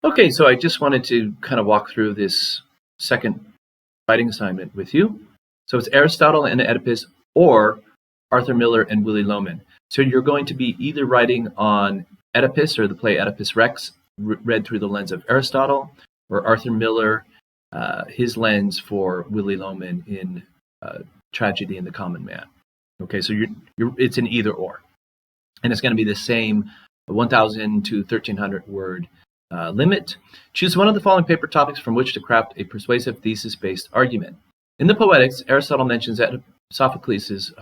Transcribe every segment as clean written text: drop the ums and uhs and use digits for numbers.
Okay, so I just wanted to kind of walk through this second writing assignment with you. So it's Aristotle and Oedipus or Arthur Miller and Willy Loman. So you're going to be either writing on Oedipus or the play Oedipus Rex, read through the lens of Aristotle, or Arthur Miller, his lens for Willy Loman in Tragedy and the Common Man. Okay, so it's an either or. And it's going to be the same 1,000 to 1,300 word limit. Choose one of the following paper topics from which to craft a persuasive thesis-based argument. In the Poetics, Aristotle mentions that Sophocles'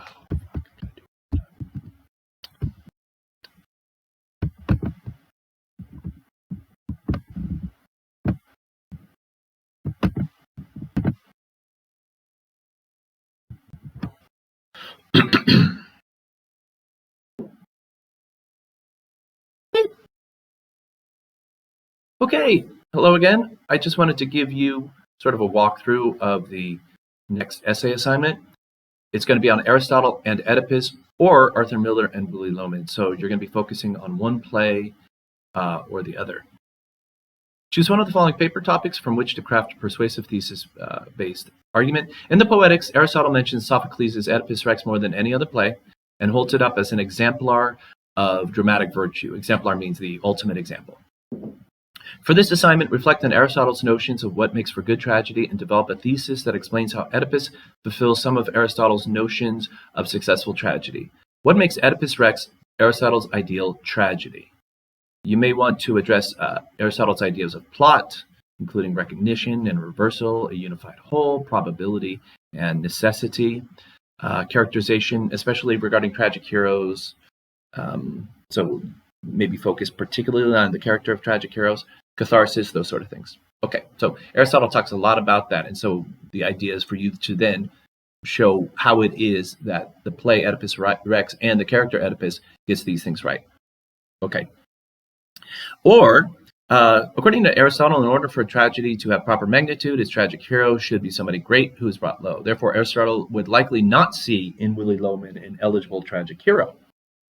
Okay, hello again. I just wanted to give you sort of a walkthrough of the next essay assignment. It's going to be on Aristotle and Oedipus or Arthur Miller and Willy Loman. So you're going to be focusing on one play or the other. Choose one of the following paper topics from which to craft a persuasive thesis-based argument. In the Poetics, Aristotle mentions Sophocles' Oedipus Rex more than any other play and holds it up as an exemplar of dramatic virtue. Exemplar means the ultimate example. For this assignment, reflect on Aristotle's notions of what makes for good tragedy and develop a thesis that explains how Oedipus fulfills some of Aristotle's notions of successful tragedy. What makes Oedipus Rex Aristotle's ideal tragedy? You may want to address Aristotle's ideas of plot, including recognition and reversal, a unified whole, probability, and necessity, characterization, especially regarding tragic heroes. So maybe focus particularly on the character of tragic heroes, catharsis, those sort of things. Okay, so Aristotle talks a lot about that, and so the idea is for you to then show how it is that the play Oedipus Rex and the character Oedipus gets these things right. Okay. Or, according to Aristotle, in order for a tragedy to have proper magnitude, its tragic hero should be somebody great who is brought low. Therefore, Aristotle would likely not see in Willy Loman an eligible tragic hero.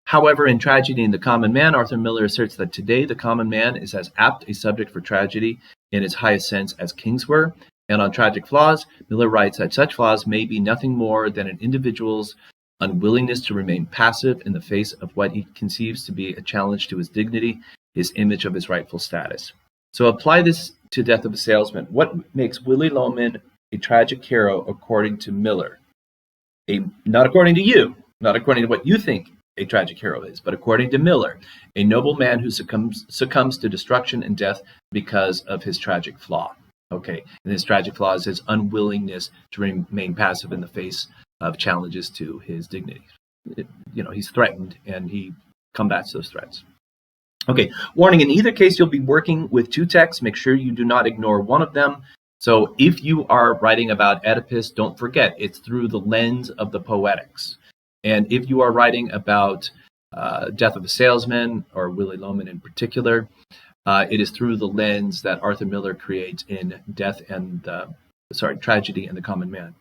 However, in Tragedy and the Common Man, Arthur Miller asserts that today the common man is as apt a subject for tragedy in its highest sense as kings were. And on tragic flaws, Miller writes that such flaws may be nothing more than an individual's unwillingness to remain passive in the face of what he conceives to be a challenge to his dignity, his image of his rightful status. So apply this to Death of a Salesman. What makes Willy Loman a tragic hero according to Miller? Not according to you, not according to what you think a tragic hero is, but according to Miller, a noble man who succumbs to destruction and death because of his tragic flaw. Okay, and his tragic flaw is his unwillingness to remain passive in the face of challenges to his dignity. He's threatened and he combats those threats. Okay, warning, in either case, you'll be working with two texts. Make sure you do not ignore one of them. So if you are writing about Oedipus, don't forget, it's through the lens of the Poetics. And if you are writing about Death of a Salesman, or Willy Loman in particular, it is through the lens that Arthur Miller creates in Tragedy and the Common Man.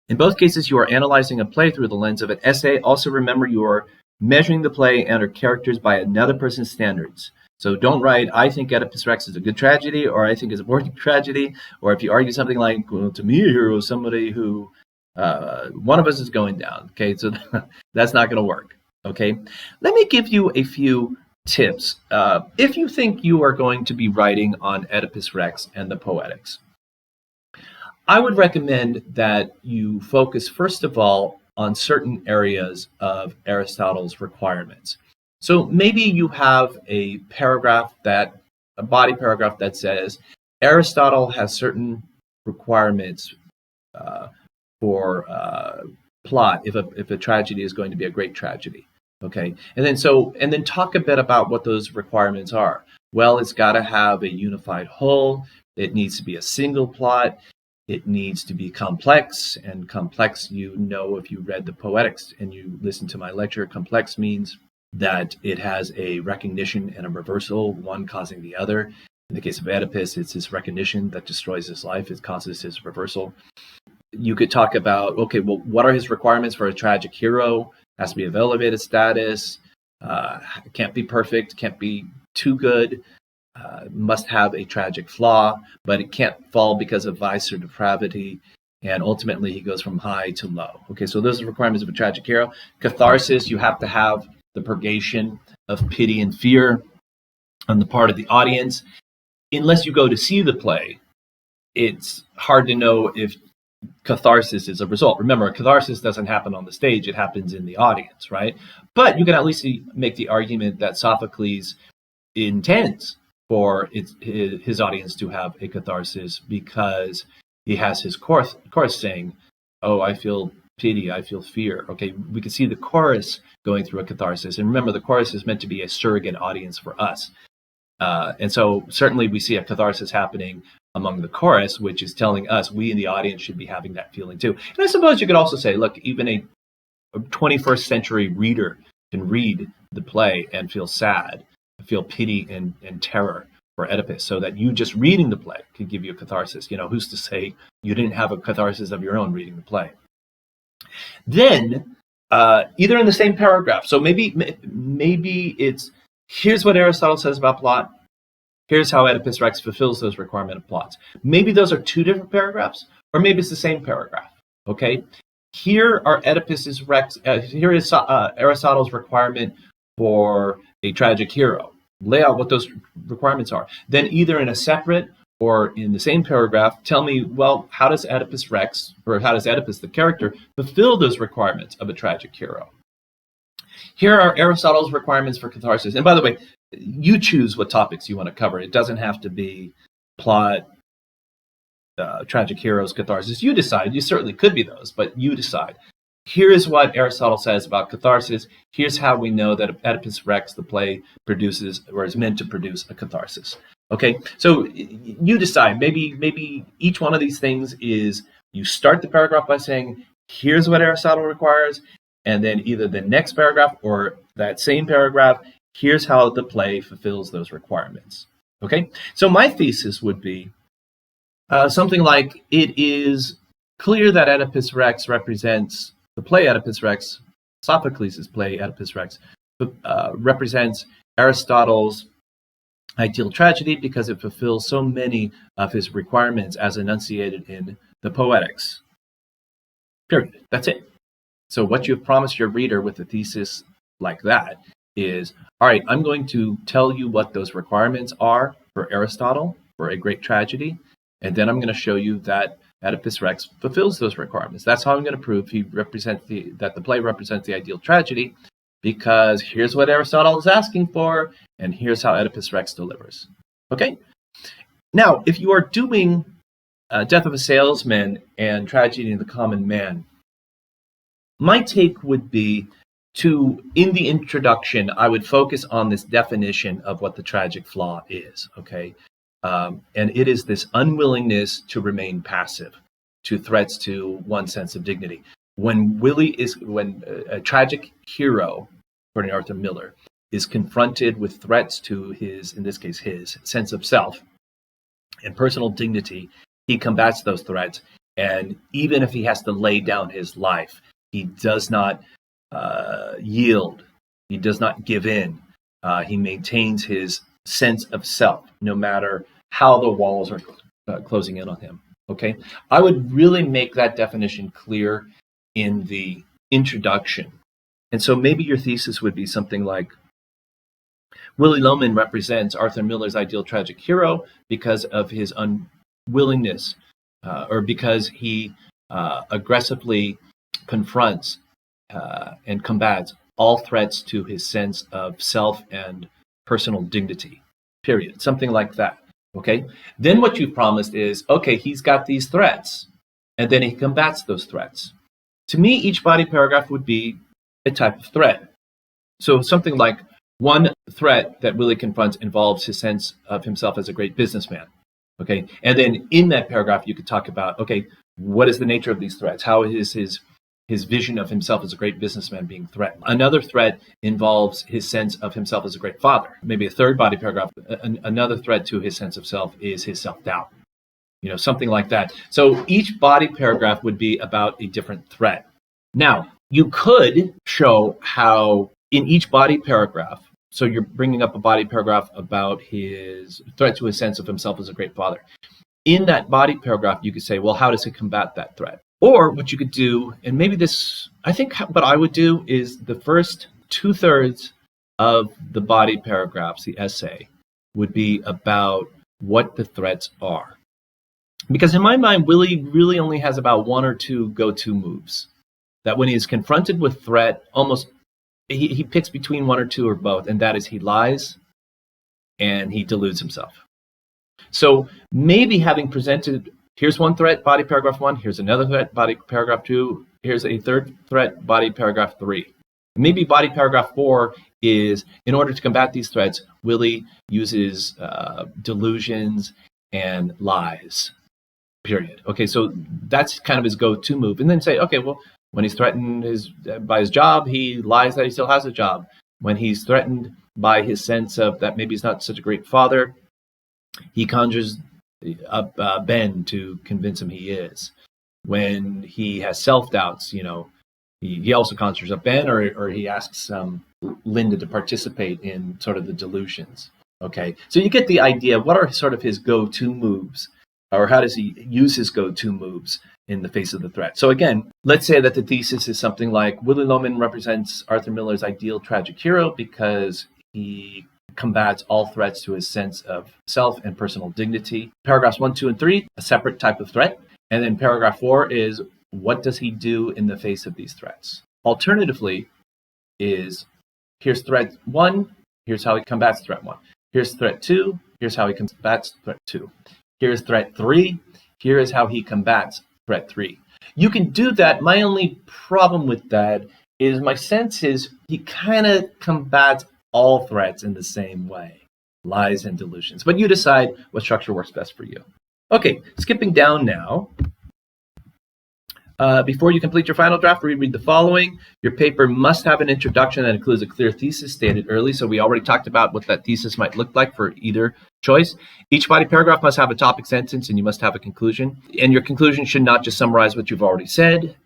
In both cases, you are analyzing a play through the lens of an essay. Also remember, you are measuring the play and her characters by another person's standards. So don't write, I think Oedipus Rex is a good tragedy, or I think it's a boring tragedy, or if you argue something like, well, to me, a hero is somebody who one of us is going down. Okay, so that's not going to work. Okay, let me give you a few tips if you think you are going to be writing on Oedipus Rex and the Poetics. I would recommend that you focus first of all on certain areas of Aristotle's requirements. So maybe you have a body paragraph that says Aristotle has certain requirements for plot if a tragedy is going to be a great tragedy. Okay, and then talk a bit about what those requirements are. Well, it's got to have a unified whole. It needs to be a single plot. It needs to be complex, and complex, if you read the Poetics and you listen to my lecture, complex means that it has a recognition and a reversal, one causing the other. In the case of Oedipus, it's his recognition that destroys his life. It causes his reversal. You could talk about, okay, well, what are his requirements for a tragic hero? Has to be of elevated status, can't be perfect, can't be too good, must have a tragic flaw, but it can't fall because of vice or depravity. And ultimately, he goes from high to low. Okay, so those are requirements of a tragic hero. Catharsis, you have to have the purgation of pity and fear on the part of the audience. Unless you go to see the play, it's hard to know if catharsis is a result. Remember, catharsis doesn't happen on the stage, it happens in the audience, right? But you can at least make the argument that Sophocles intends for his audience to have a catharsis because he has his chorus saying, oh, I feel pity, I feel fear. Okay, we can see the chorus going through a catharsis. And remember, the chorus is meant to be a surrogate audience for us. And so certainly we see a catharsis happening among the chorus, which is telling us we in the audience should be having that feeling too. And I suppose you could also say, look, even a 21st century reader can read the play and feel sad, feel pity and terror for Oedipus, so that you just reading the play could give you a catharsis. You know, who's to say you didn't have a catharsis of your own reading the play? Then, either in the same paragraph, so maybe it's, here's what Aristotle says about plot, here's how Oedipus Rex fulfills those requirement of plots. Maybe those are two different paragraphs, or maybe it's the same paragraph. Okay, here are Oedipus's Rex. Here is Aristotle's requirement for a tragic hero. Lay out what those requirements are. Then either in a separate or in the same paragraph, tell me, well, how does Oedipus Rex, or how does Oedipus the character, fulfill those requirements of a tragic hero? Here are Aristotle's requirements for catharsis. And by the way, you choose what topics you want to cover. It doesn't have to be plot, tragic heroes, catharsis. You decide. You certainly could be those, but you decide. Here is what Aristotle says about catharsis. Here's how we know that Oedipus Rex, the play, produces or is meant to produce a catharsis. Okay, so you decide. Maybe each one of these things is, you start the paragraph by saying, here's what Aristotle requires, and then either the next paragraph or that same paragraph, here's how the play fulfills those requirements. Okay, so my thesis would be something like, it is clear that Oedipus Rex represents the play Oedipus Rex, Sophocles' play Oedipus Rex, represents Aristotle's ideal tragedy because it fulfills so many of his requirements as enunciated in the Poetics. Period. That's it. So what you've promised your reader with a thesis like that is, all right, I'm going to tell you what those requirements are for Aristotle, for a great tragedy, and then I'm going to show you that Oedipus Rex fulfills those requirements. That's how I'm going to prove that the play represents the ideal tragedy, because here's what Aristotle is asking for, and here's how Oedipus Rex delivers. Okay? Now, if you are doing Death of a Salesman and Tragedy of the Common Man, my take would be in the introduction, I would focus on this definition of what the tragic flaw is, okay? And it is this unwillingness to remain passive to threats to one's sense of dignity. When a tragic hero, according to Arthur Miller, is confronted with threats to his, in this case, his sense of self and personal dignity, he combats those threats. And even if he has to lay down his life, he does not yield. He does not give in. He maintains his sense of self, no matter how the walls are closing in on him. Okay, I would really make that definition clear in the introduction. And so maybe your thesis would be something like, Willy Loman represents Arthur Miller's ideal tragic hero because of his unwillingness, or because he aggressively confronts and combats all threats to his sense of self and personal dignity, period. Something like that. Okay. Then what you've promised is, okay, he's got these threats, and then he combats those threats. To me, each body paragraph would be a type of threat. So something like, one threat that Willie confronts involves his sense of himself as a great businessman. Okay. And then in that paragraph, you could talk about, okay, what is the nature of these threats? How is his vision of himself as a great businessman being threatened? Another threat involves his sense of himself as a great father. Maybe a third body paragraph, another threat to his sense of self is his self-doubt. Something like that. So each body paragraph would be about a different threat. Now, you could show how in each body paragraph, So you're bringing up a body paragraph about his threat to his sense of himself as a great father. In that body paragraph, you could say, well, how does he combat that threat? Or what you could do, and maybe this, I think what I would do is the first 2/3 of the body paragraphs, the essay, would be about what the threats are. Because in my mind, Willie really only has about one or two go-to moves. That when he's confronted with threat, almost he picks between one or two or both, and that is he lies and he deludes himself. So maybe having presented, here's one threat, body paragraph 1, here's another threat, body paragraph 2, here's a third threat, body paragraph 3. Maybe body paragraph 4 is, in order to combat these threats, Willie uses delusions and lies, period. Okay, so that's kind of his go-to move. And then say, okay, well, when he's threatened by his job, he lies that he still has a job. When he's threatened by his sense of that maybe he's not such a great father, he conjures up Ben to convince him he is. When he has self-doubts, he also conjures up Ben, or he asks Linda to participate in sort of the delusions. Okay, so you get the idea. What are sort of his go-to moves, or how does he use his go-to moves in the face of the threat? So again, let's say that the thesis is something like Willie Loman represents Arthur Miller's ideal tragic hero because he combats all threats to his sense of self and personal dignity. Paragraphs 1, 2, and 3, a separate type of threat. And then paragraph 4 is, what does he do in the face of these threats? Alternatively, is here's threat 1, here's how he combats threat 1. Here's threat 2, here's how he combats threat 2. Here's threat 3, here is how he combats threat 3. You can do that. My only problem with that is my sense is he kind of combats all threats in the same way, lies and delusions. But you decide what structure works best for you. Okay, skipping down now. Before you complete your final draft, read the following. Your paper must have an introduction that includes a clear thesis stated early. So we already talked about what that thesis might look like for either choice. Each body paragraph must have a topic sentence, and you must have a conclusion. And your conclusion should not just summarize what you've already said.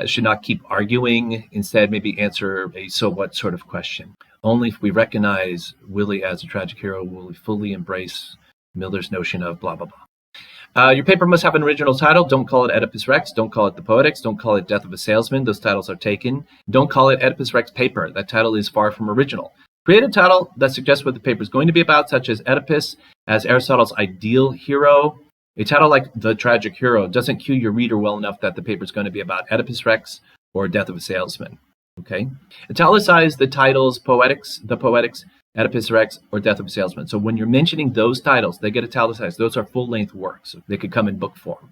Should not keep arguing. Instead, maybe answer a so what sort of question. Only if we recognize Willie as a tragic hero will we fully embrace Miller's notion of blah, blah, blah. Your paper must have an original title. Don't call it Oedipus Rex. Don't call it The Poetics. Don't call it Death of a Salesman. Those titles are taken. Don't call it Oedipus Rex Paper. That title is far from original. Create a title that suggests what the paper is going to be about, such as Oedipus as Aristotle's ideal hero. A title like The Tragic Hero doesn't cue your reader well enough that the paper is going to be about Oedipus Rex or Death of a Salesman. Okay? Italicize the titles The Poetics, Oedipus Rex, or Death of a Salesman. So when you're mentioning those titles, they get italicized. Those are full-length works. They could come in book form.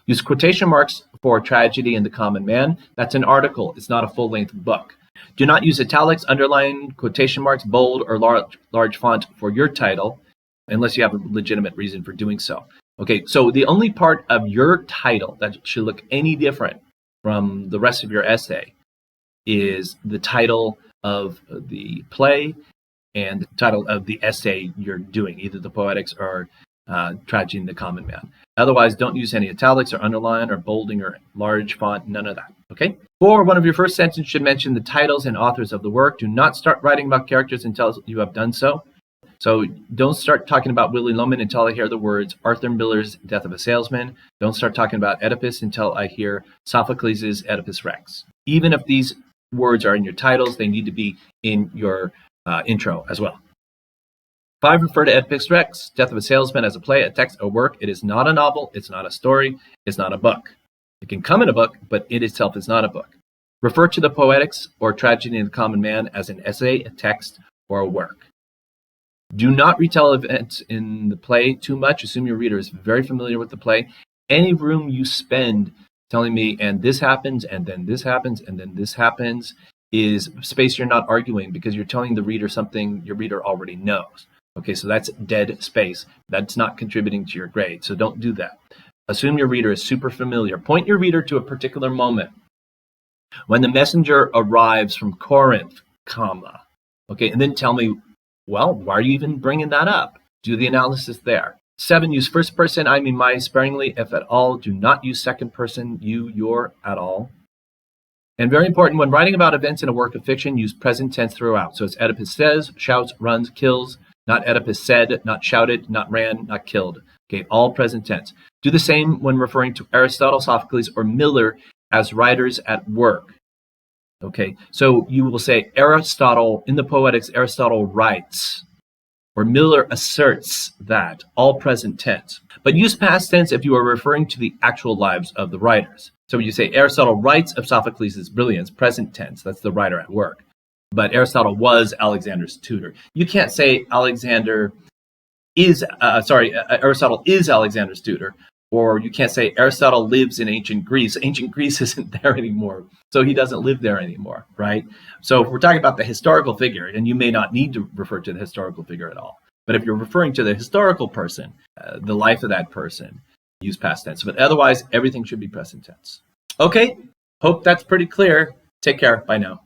Use quotation marks for Tragedy and the Common Man. That's an article. It's not a full-length book. Do not use italics, underline, quotation marks, bold, or large font for your title unless you have a legitimate reason for doing so. Okay, so the only part of your title that should look any different from the rest of your essay is the title of the play and the title of the essay you're doing, either The Poetics or Tragedy and the Common Man. Otherwise, don't use any italics or underline or bolding or large font, none of that, okay? For one of your first sentences should mention the titles and authors of the work. Do not start writing about characters until you have done so. So don't start talking about Willie Loman until I hear the words Arthur Miller's Death of a Salesman. Don't start talking about Oedipus until I hear Sophocles' Oedipus Rex. Even if these words are in your titles, they need to be in your intro as well. 5, refer to Oedipus Rex, Death of a Salesman as a play, a text, a work. It is not a novel. It's not a story. It's not a book. It can come in a book, but it itself is not a book. Refer to The Poetics or Tragedy and the Common Man as an essay, a text, or a work. Do not retell events in the play too much. Assume your reader is very familiar with the play. Any room you spend telling me, and this happens, and then this happens, and then this happens, is space you're not arguing because you're telling the reader something your reader already knows. Okay, so that's dead space. That's not contributing to your grade, so don't do that. Assume your reader is super familiar. Point your reader to a particular moment. When the messenger arrives from Corinth, comma. Okay, and then tell me, well, why are you even bringing that up? Do the analysis there. 7, use first person, I mean my, sparingly, if at all. Do not use second person, you, your, at all. And very important, when writing about events in a work of fiction, use present tense throughout. So it's Oedipus says, shouts, runs, kills, not Oedipus said, not shouted, not ran, not killed. Okay, all present tense. Do the same when referring to Aristotle, Sophocles, or Miller as writers at work. Okay, so you will say Aristotle, in the Poetics, Aristotle writes, or Miller asserts that, all present tense. But use past tense if you are referring to the actual lives of the writers. So when you say Aristotle writes of Sophocles' brilliance, present tense, that's the writer at work. But Aristotle was Alexander's tutor. You can't say Aristotle is Alexander's tutor, or you can't say Aristotle lives in ancient Greece. Ancient Greece isn't there anymore, so he doesn't live there anymore, right? So if we're talking about the historical figure, and you may not need to refer to the historical figure at all, but if you're referring to the historical person, the life of that person, use past tense. But otherwise, everything should be present tense. Okay, hope that's pretty clear. Take care. Bye now.